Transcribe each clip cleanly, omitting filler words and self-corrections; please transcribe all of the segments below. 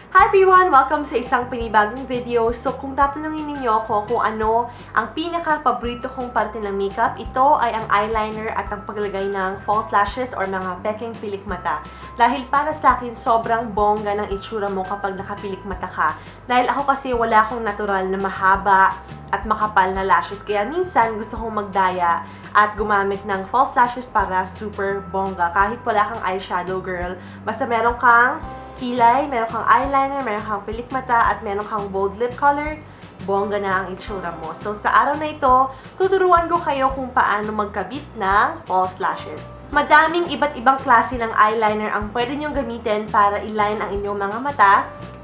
Hi everyone! Welcome sa isang panibagong video. So kung tatanungin ninyo ako kung ano ang pinaka-paborito kong parte ng makeup, ito ay ang eyeliner at ang paglagay ng false lashes or mga pekeng pilik mata. Dahil para sa akin, sobrang bongga ng itsura mo kapag nakapilik mata ka. Dahil ako kasi wala akong natural na mahaba at makapal na lashes. Kaya minsan gusto kong magdaya at gumamit ng false lashes para super bongga. Kahit wala kang eyeshadow girl, basta meron kang kilay, meron kang eyeliner, meron kang pilik mata, at meron kang bold lip color, bongga na ang itsura mo. So, sa araw na ito, tuturuan ko kayo kung paano magkabit ng false lashes. Madaming iba't ibang klase ng eyeliner ang pwede nyong gamitin para i-line ang inyong mga mata,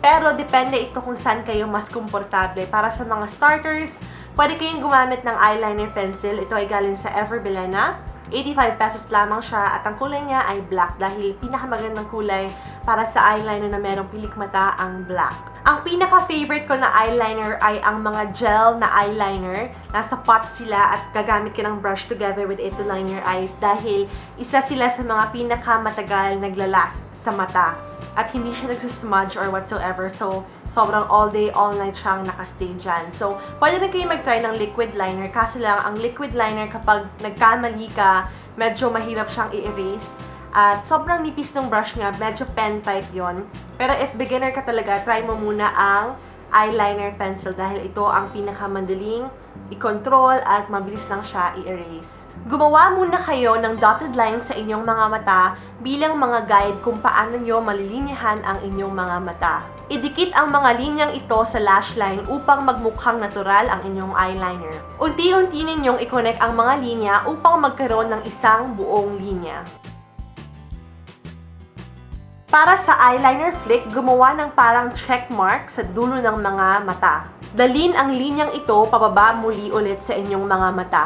pero depende ito kung saan kayo mas komportable. Para sa mga starters, pwede kayong gumamit ng eyeliner pencil. Ito ay galing sa Ever Bilena. 85 pesos lamang siya at ang kulay niya ay black dahil pinakamagandang kulay para sa eyeliner na merong pilik mata ang black. Ang pinaka-favorite ko na eyeliner ay ang mga gel na eyeliner. Nasa pot sila at gagamit ka ng brush together with it to line your eyes dahil isa sila sa mga pinakamatagal naglalast sa mata at hindi siya nagsusmudge or whatsoever. So, sobrang all day, all night siyang nakastay dyan. So, pwede rin kayo mag-try ng liquid liner. Kaso lang, ang liquid liner kapag nagkamali ka, medyo mahirap siyang i-erase. At sobrang nipis ng brush nga, medyo pen type yon. Pero if beginner ka talaga, try mo muna ang eyeliner pencil dahil ito ang pinakamadaling i-control at mabilis lang siya i-erase. Gumawa muna kayo ng dotted lines sa inyong mga mata bilang mga guide kung paano nyo malilinyahan ang inyong mga mata. Idikit ang mga linyang ito sa lash line upang magmukhang natural ang inyong eyeliner. Unti-unti ninyong i-connect ang mga linya upang magkaroon ng isang buong linya. Para sa eyeliner flick, gumawa ng parang check mark sa dulo ng mga mata. Dalhin ang linyang ito pababa muli ulit sa inyong mga mata.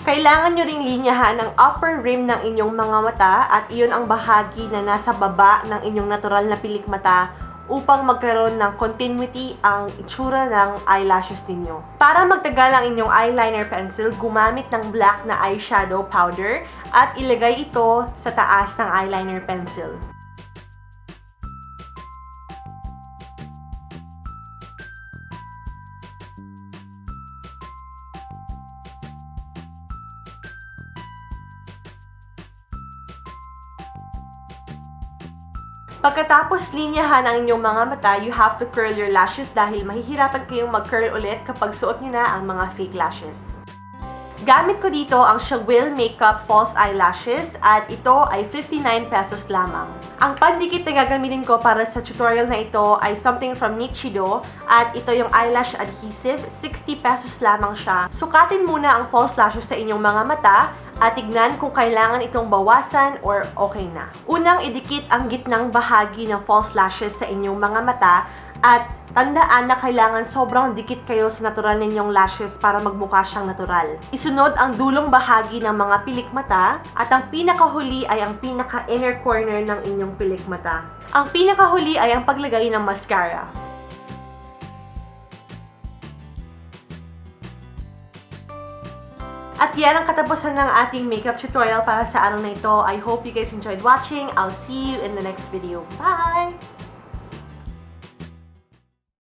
Kailangan nyo ring linyahan ang upper rim ng inyong mga mata at iyon ang bahagi na nasa baba ng inyong natural na pilik mata upang magkaroon ng continuity ang itsura ng eyelashes ninyo. Para magtagal ang inyong eyeliner pencil, gumamit ng black na eyeshadow powder at ilagay ito sa taas ng eyeliner pencil. Pagkatapos linyahan ang inyong mga mata, you have to curl your lashes dahil mahihirapan kayong mag-curl ulit kapag suot nyo na ang mga fake lashes. Gamit ko dito ang Shawil Makeup False Eyelashes at ito ay 59 pesos lamang. Ang pandikit na gagamitin ko para sa tutorial na ito ay something from Nichido at ito yung eyelash adhesive, 60 pesos lamang siya. Sukatin muna ang false lashes sa inyong mga mata at tignan kung kailangan itong bawasan or okay na. Unang idikit ang gitnang bahagi ng false lashes sa inyong mga mata at tandaan na kailangan sobrang dikit kayo sa natural ninyong lashes para magmukha siyang natural. Isunod ang dulong bahagi ng mga pilik mata at ang pinakahuli ay ang pinaka-inner corner ng inyong pilik mata. Ang pinakahuli ay ang paglagay ng mascara. At yan ang katapusan ng ating makeup tutorial para sa araw na ito. I hope you guys enjoyed watching. I'll see you in the next video. Bye!